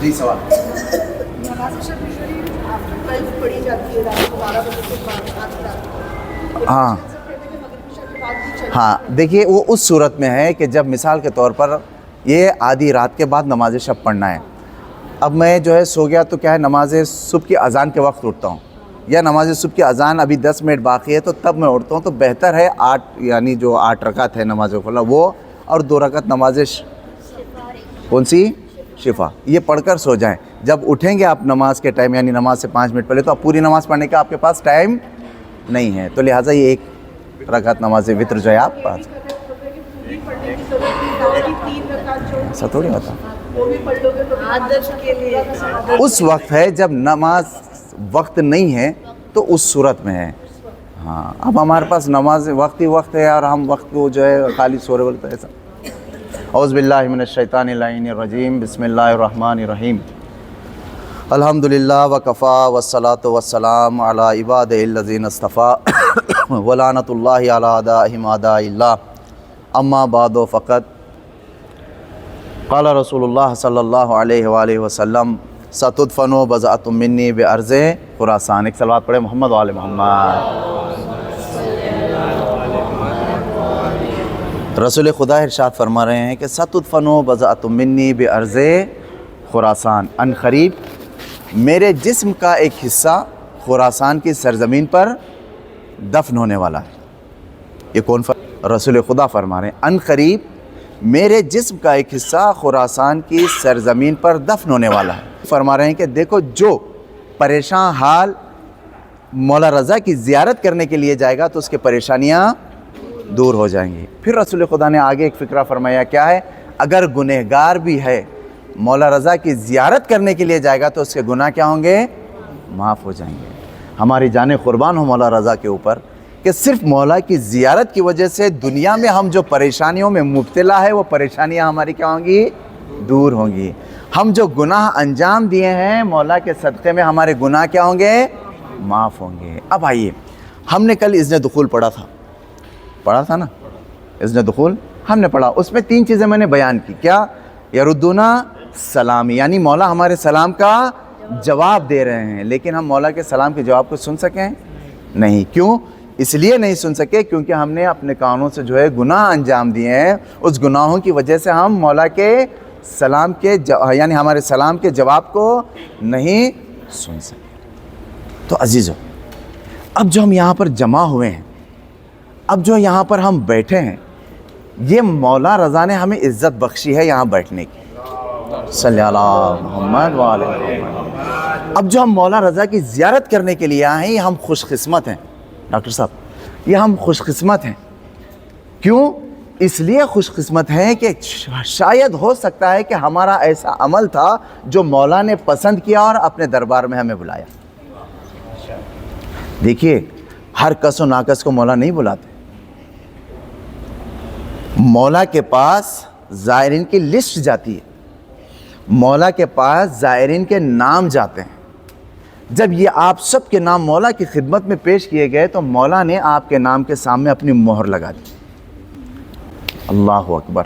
جی سوال. ہاں ہاں دیکھیے وہ اس صورت میں ہے کہ جب مثال کے طور پر یہ آدھی رات کے بعد نماز شب پڑھنا ہے. اب میں جو ہے سو گیا تو کیا ہے نماز صبح کی اذان کے وقت اٹھتا ہوں, یا نماز صبح کی اذان ابھی 10 منٹ باقی ہے تو تب میں اٹھتا ہوں, تو بہتر ہے 8 یعنی جو 8 رکعت ہے نماز کھلا وہ, اور 2 رکعت نماز کون سی شفا, یہ پڑھ کر سو جائیں. جب اٹھیں گے آپ نماز کے ٹائم یعنی نماز سے 5 منٹ پہلے تو آپ پوری نماز پڑھنے کا آپ کے پاس ٹائم نہیں ہے, تو لہٰذا یہ 1 رکعت نماز وطر جو ہے آپ پڑھ. ایسا تھوڑی ہوتا, اس وقت ہے جب نماز وقت نہیں ہے تو اس صورت میں ہے. ہاں اب ہمارے پاس نماز وقت ہی وقت ہے اور ہم وقت کو جو ہے خالی سورے بولتے ایسا. اعوذ باللہ من الشیطان اللعین الرجیم, بسم اللہ الرحمن الرحیم. الحمدللہ وکفا والصلاة والسلام علی عبادہ الذین اصطفیٰ ولعنۃ اللہ علی اعدائہم اعداء اللہ. اما بعد فقط قال رسول اللہ صلی اللہ علیہ وآلہ وسلم ستدفن بضعۃ منی بارض خراسان. ایک صلوات پڑھے محمد وآل محمد. رسول خدا ارشاد فرما رہے ہیں کہ ستدفن بضعۃ منی بارض خراسان, ان قریب میرے جسم کا ایک حصہ خراسان کی سرزمین پر دفن ہونے والا ہے. یہ کون رسول خدا فرما رہے ہیں ان قریب میرے جسم کا ایک حصہ خراسان کی سرزمین پر دفن ہونے والا ہے. فرما رہے ہیں کہ دیکھو جو پریشان حال مولا رضا کی زیارت کرنے کے لیے جائے گا تو اس کے پریشانیاں دور ہو جائیں گی. پھر رسول خدا نے آگے ایک فقرہ فرمایا, کیا ہے, اگر گنہگار بھی ہے مولا رضا کی زیارت کرنے کے لیے جائے گا تو اس کے گناہ کیا ہوں گے, معاف ہو جائیں گے. ہماری جانیں قربان ہو مولا رضا کے اوپر کہ صرف مولا کی زیارت کی وجہ سے دنیا میں ہم جو پریشانیوں میں مبتلا ہے وہ پریشانیاں ہماری کیا ہوں گی, دور ہوں گی. ہم جو گناہ انجام دیے ہیں مولا کے صدقے میں ہمارے گناہ کیا ہوں گے, معاف ہوں گے. اب آئیے, ہم نے کل اذن دخول پڑھا تھا نا, اذن دخول ہم نے پڑھا, اس میں 3 چیزیں میں نے بیان کی. کیا, یردونا سلامی, یعنی مولا ہمارے سلام کا جواب دے رہے ہیں, لیکن ہم مولا کے سلام کے جواب کو سن سکیں نہیں. کیوں, اس لیے نہیں سن سکے کیونکہ ہم نے اپنے کانوں سے جو ہے گناہ انجام دیے ہیں. اس گناہوں کی وجہ سے ہم مولا کے سلام کے یعنی ہمارے سلام کے جواب کو نہیں سن سکے. تو عزیزو, اب جو ہم یہاں پر جمع ہوئے ہیں, اب جو یہاں پر ہم بیٹھے ہیں, یہ مولا رضا نے ہمیں عزت بخشی ہے یہاں بیٹھنے کی. صلی اللہ محمد وعلی محمد. اب جو ہم مولا رضا کی زیارت کرنے کے لیے آئے ہیں, یہ ہم خوش قسمت ہیں. ڈاکٹر صاحب, یہ ہم خوش قسمت ہیں. کیوں, اس لیے خوش قسمت ہیں کہ شاید ہو سکتا ہے کہ ہمارا ایسا عمل تھا جو مولا نے پسند کیا اور اپنے دربار میں ہمیں بلایا. دیکھیے, ہر کس و ناکس کو مولا نہیں بلاتے. مولا کے پاس زائرین کی لسٹ جاتی ہے, مولا کے پاس زائرین کے نام جاتے ہیں. جب یہ آپ سب کے نام مولا کی خدمت میں پیش کیے گئے تو مولا نے آپ کے نام کے سامنے اپنی مہر لگا دی. اللہ اکبر.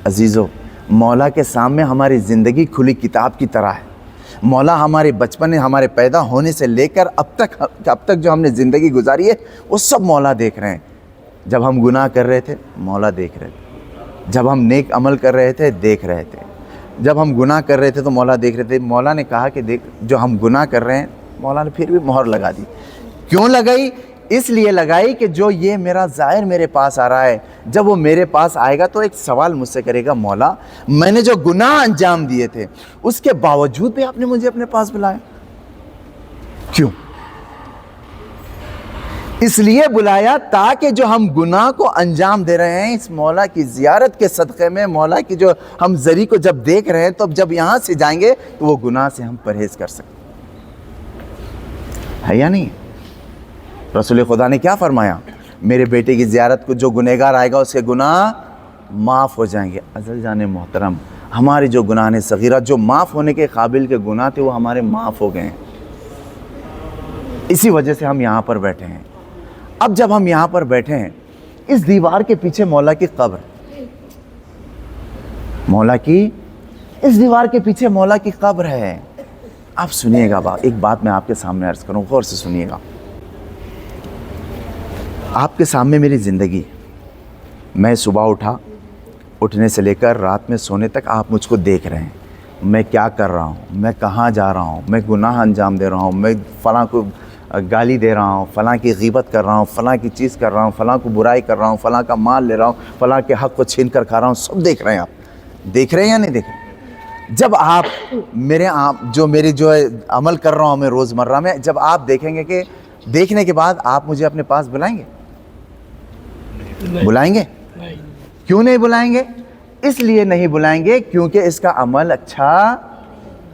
عزیزو, مولا کے سامنے ہماری زندگی کھلی کتاب کی طرح ہے. مولا ہمارے بچپن ہمارے پیدا ہونے سے لے کر اب تک جو ہم نے زندگی گزاری ہے وہ سب مولا دیکھ رہے ہیں. جب ہم گناہ کر رہے تھے مولا دیکھ رہے تھے, جب ہم نیک عمل کر رہے تھے دیکھ رہے تھے, جب ہم گناہ کر رہے تھے تو مولا دیکھ رہے تھے. مولا نے کہا کہ دیکھ, جو ہم گناہ کر رہے ہیں, مولا نے پھر بھی مہر لگا دی. کیوں لگائی, اس لیے لگائی کہ جو یہ میرا زائر میرے پاس آ رہا ہے, جب وہ میرے پاس آئے گا تو ایک سوال مجھ سے کرے گا, مولا میں نے جو گناہ انجام دیے تھے اس کے باوجود بھی آپ نے مجھے اپنے پاس بلایا. کیوں, اس لیے بلایا تاکہ جو ہم گناہ کو انجام دے رہے ہیں اس مولا کی زیارت کے صدقے میں, مولا کی جو ہم ذریعہ کو جب دیکھ رہے ہیں تو جب یہاں سے جائیں گے تو وہ گناہ سے ہم پرہیز کر سکیں. ہے یا نہیں؟ رسول خدا نے کیا فرمایا, میرے بیٹے کی زیارت کو جو گنہگار آئے گا اس کے گناہ معاف ہو جائیں گے. عزیز جان محترم, ہمارے جو گناہ صغیرہ جو معاف ہونے کے قابل کے گناہ تھے وہ ہمارے معاف ہو گئے ہیں. اسی وجہ سے ہم یہاں پر بیٹھے ہیں. اب جب ہم یہاں پر بیٹھے ہیں, اس دیوار کے پیچھے مولا کی قبر, مولا کی इस दीवार के पीछे मौला की कब्र है। आप सुनिएगा, एक बात मैं आपके सामने अर्ज करूं, गौर से सुनिएगा। आपके सामने मेरी ज़िंदगी, मैं सुबह उठा, उठने से लेकर रात में सोने तक आप मुझको देख रहे हैं। मैं क्या कर रहा हूँ, मैं कहाँ जा रहा हूँ, मैं गुनाह अंजाम दे रहा हूँ, मैं फ़लाँ को गाली दे रहा हूँ, फ़लाँ की ग़ीबत कर रहा हूँ, फ़लाँ की चीज़ कर रहा हूँ, फ़लाँ को बुराई कर रहा हूँ, फ़लाँ का माल ले रहा हूँ, फ़लाँ के हक़ को छीन कर खा रहा हूँ। सब देख रहे हैं। आप देख रहे हैं या नहीं देख रहे? जब आप मेरे जो अमल कर रहा हूँ मैं रोज़मर्रा में, जब आप देखेंगे कि देखने के बाद आप मुझे अपने पास बुलाएंगे? बुलाएंगे? क्यों नहीं बुलाएंगे? इसलिए नहीं बुलाएंगे क्योंकि इसका अमल अच्छा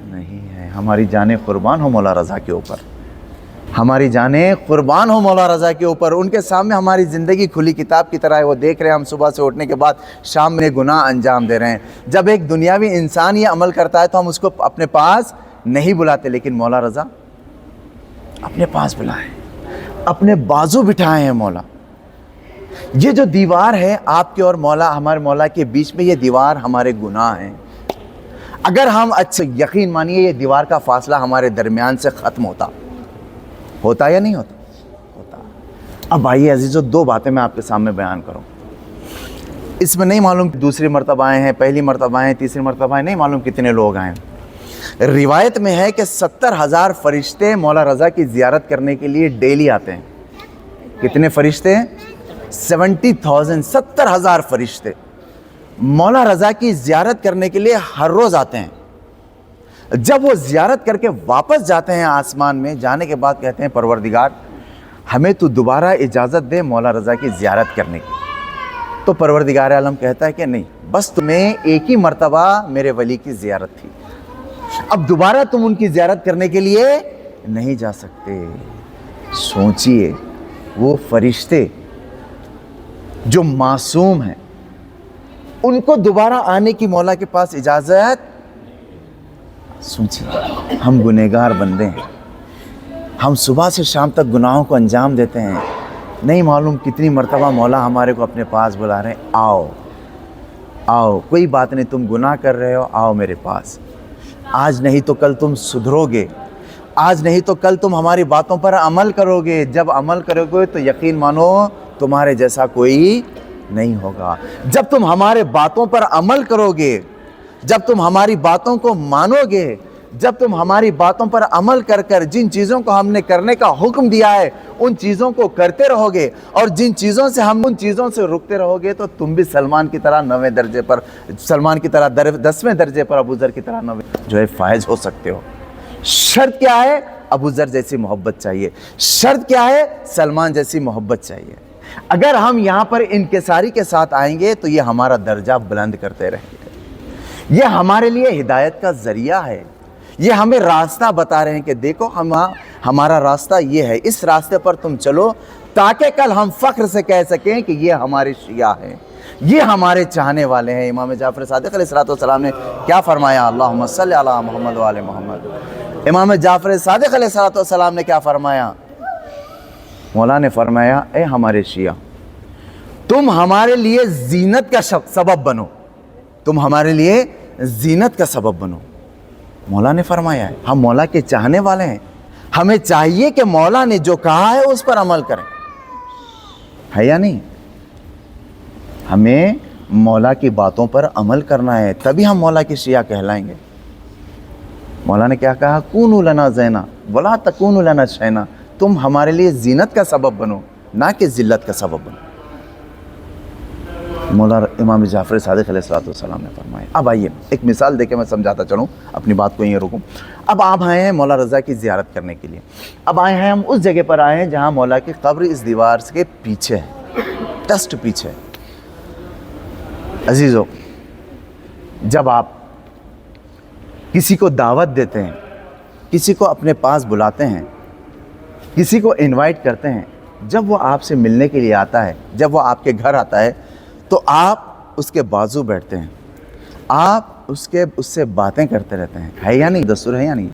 नहीं है। हमारी जानें कुर्बान हो मौला रज़ा के ऊपर, हमारी जानें कुर्बान हो मौला रज़ा के ऊपर। उनके सामने हमारी ज़िंदगी खुली किताब की तरह है। वो देख रहे हैं हम सुबह से उठने के बाद शाम में गुनाह अंजाम दे रहे हैं। जब एक दुनियावी इंसान ये अमल करता है तो हम उसको अपने पास नहीं बुलाते, लेकिन मौला रज़ा अपने पास बुलाए, अपने बाजू बिठाए हैं मौला। ये जो दीवार है आपके और मौला, हमारे मौला के बीच में, ये दीवार हमारे गुनाह हैं। अगर हम अच्छे यकीन मानिए ये दीवार का फासला हमारे दरमियान से ख़त्म होता या नहीं होता? अब आइए अजीज़ों, दो बातें मैं आपके सामने बयान करूं। इसमें नहीं मालूम दूसरी मरतबा आए हैं, पहली मरतबा आए हैं, तीसरी मरतबा आए, नहीं मालूम कितने लोग आए हैं। रिवायत में है कि 70,000 फरिश्ते मौला रज़ा की ज़ियारत करने के लिए डेली आते हैं। कितने फरिश्ते हैं? 70,000 फरिश्ते मौला रज़ा की ज़ियारत करने के लिए हर रोज़ आते हैं। जब वो ज़ियारत करके वापस जाते हैं आसमान में, जाने के बाद कहते हैं परवरदिगार हमें तो दोबारा इजाज़त दे मौला रज़ा की ज़ियारत करने की। तो परवरदिगार आलम कहता है कि नहीं, बस तुम्हें एक ही मर्तबा मेरे वली की ज़ियारत थी, अब दोबारा तुम उनकी ज़ियारत करने के लिए नहीं जा सकते। सोचिए, वो फरिश्ते जो मासूम हैं उनको दोबारा आने की मौला के पास इजाज़त। सोचिए, हम गुनहगार बंदे हैं, हम सुबह से शाम तक गुनाहों को अंजाम देते हैं। नहीं मालूम कितनी मर्तबा मौला हमारे को अपने पास बुला रहे हैं, आओ आओ, कोई बात नहीं, तुम गुनाह कर रहे हो, आओ मेरे पास। आज नहीं तो कल तुम सुधरोगे, आज नहीं तो कल तुम हमारी बातों पर अमल करोगे। जब अमल करोगे तो यकीन मानो तुम्हारे जैसा कोई नहीं होगा। जब तुम हमारे बातों पर अमल करोगे, जब तुम हमारी बातों को मानोगे, जब तुम हमारी बातों पर अमल कर कर जिन चीज़ों को हमने करने का हुक्म दिया है उन चीज़ों को करते रहोगे, और जिन चीज़ों से हम उन चीज़ों से रुकते रहोगे, तो तुम भी सलमान की तरह 9वें दर्जे पर, सलमान की तरह 10वें दर्जे पर, अबू ज़र की तरह 9वें जो है फायज हो सकते हो। शर्त क्या है? अबू ज़र जैसी मोहब्बत चाहिए। शर्त क्या है? सलमान जैसी मोहब्बत चाहिए। अगर हम यहाँ पर इनकिसारी के साथ आएंगे तो ये हमारा दर्जा बुलंद करते रहेंगे। ये हमारे लिए हिदायत का ज़रिया है। ये हमें रास्ता बता रहे हैं कि देखो हमारा रास्ता ये है, इस रास्ते पर तुम चलो, ताकि कल हम फ़ख्र से कह सकें कि ये हमारे शिया हैं, ये हमारे चाहने वाले हैं। इमाम जाफ़र सादिक़ अलैहिस्सलाम ने क्या फरमाया? अल्लाहुम्मा सल्लि अला मुहम्मद व आले मुहम्मद। इमाम जाफ़र सादिक़ अलैहिस्सलाम ने क्या फरमाया? मौला ने फरमाया, ए हमारे शिया, तुम हमारे लिए जीनत का सबब बनो, तुम हमारे लिए जीनत का सबब बनो। मौला ने फरमाया है, हम मौला के चाहने वाले हैं, हमें चाहिए कि मौला ने जो कहा है उस पर अमल करें, है या नहीं? हमें मौला की बातों पर अमल करना है, तभी हम मौला के शिया कहलाएंगे। मौला ने क्या कहा? कूनू लना ज़ैना वला तकूनू लना शैना, तुम हमारे लिए जीनत का सबब बनो, ना कि ज़िल्लत का सबब बनो। मौला इमाम जाफ़र सादिक़ अलैहिस्सलाम ने फरमाया। अब आइए एक मिसाल देके मैं समझाता चलूँ, अपनी बात को यहीं रोकूँ। अब आप आए हैं मौला रज़ा की ज़ियारत करने के लिए। अब आए हैं हम उस जगह पर आए हैं जहाँ मौला की कब्र इस दीवार के पीछे है, जस्ट पीछे। अजीज़ों, जब आप किसी को दावत देते हैं, किसी को अपने पास बुलाते हैं, किसी को इनवाइट करते हैं, जब वो आपसे मिलने के लिए आता है, जब वो आपके घर आता है, तो आप उसके बाजू बैठते हैं, आप उससे बातें करते रहते हैं, है या नहीं? दस्तूर है या नहीं?